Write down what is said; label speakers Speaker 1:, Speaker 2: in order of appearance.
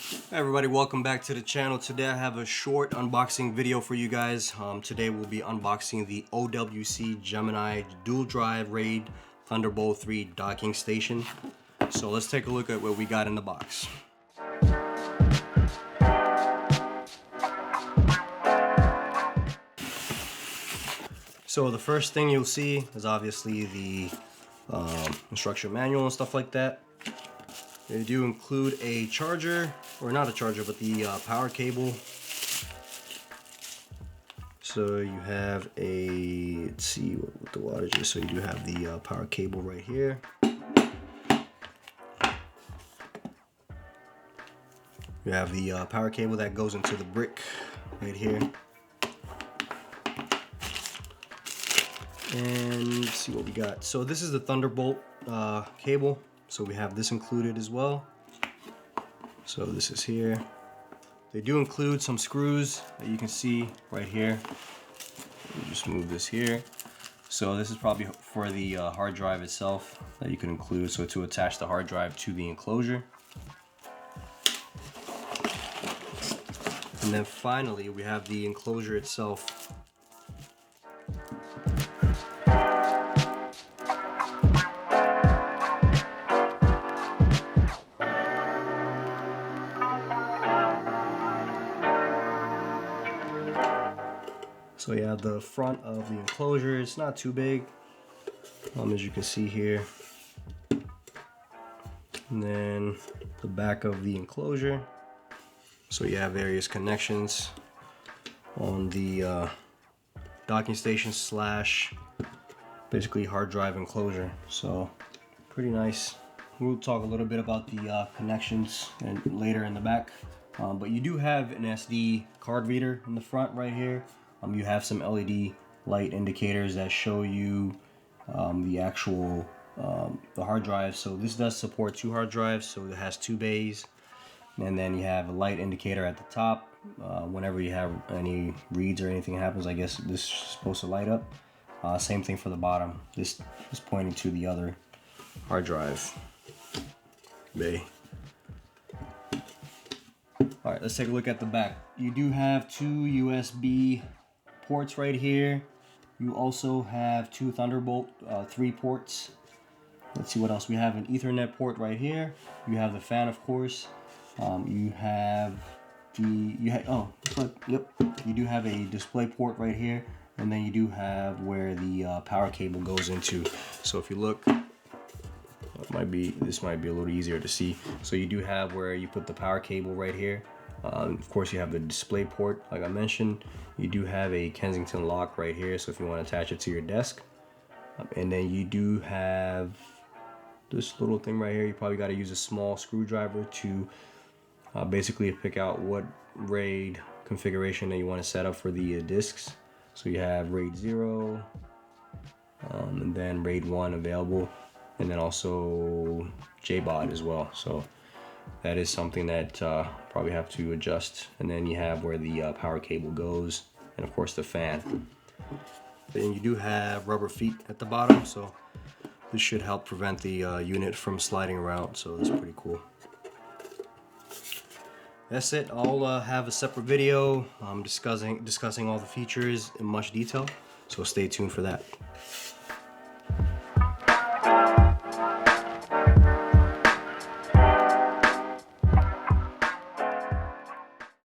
Speaker 1: Hey everybody, welcome back to the channel. Today I have a short unboxing video for you guys. Today we'll be unboxing the OWC Gemini dual drive RAID Thunderbolt 3 docking station. So let's take a look at what we got in the box. So the first thing you'll see is obviously the instruction manual and stuff like that. They do include a charger, or not a charger, but the power cable. So you have a, let's see what the wattage is. So you do have the power cable right here. You have the power cable that goes into the brick right here. And let's see what we got. So this is the Thunderbolt cable. So we have this included as well. So this is here. They do include some screws that you can see right here. Let me just move this here. So this is probably for the hard drive itself that you can include. So to attach the hard drive to the enclosure. And then finally we have the enclosure itself. So yeah, the front of the enclosure is not too big, as you can see here. And then the back of the enclosure. So you have various connections on the docking station slash basically hard drive enclosure. So pretty nice. We'll talk a little bit about the connections and later in the back. But you do have an SD card reader in the front right here. You have some LED light indicators that show you the actual the hard drive. So this does support 2 hard drives, so it has 2 bays. And then you have a light indicator at the top. Whenever you have any reads or anything happens, I guess this is supposed to light up. Same thing for the bottom. This is pointing to the other hard drive bay. All right, let's take a look at the back. You do have 2 USB ports right here. You also have 2 Thunderbolt 3 ports. Let's see what else. We have an Ethernet port right here. You have the fan, of course. You have the you do have a display port right here, and then you do have where the power cable goes into. So if you look, this might be a little easier to see. So you do have where you put the power cable right here. Of course, you have the display port, like I mentioned. You do have a Kensington lock right here, so if you want to attach it to your desk. And then you do have this little thing right here. You probably got to use a small screwdriver to basically pick out what RAID configuration that you want to set up for the disks. So you have RAID 0, and then RAID 1 available, and then also JBOD as well. So that is something that probably have to adjust. And then you have where the power cable goes, and of course the fan. Then you do have rubber feet at the bottom, so this should help prevent the unit from sliding around. So that's pretty cool. That's it. I'll have a separate video discussing all the features in much detail. So stay tuned for that.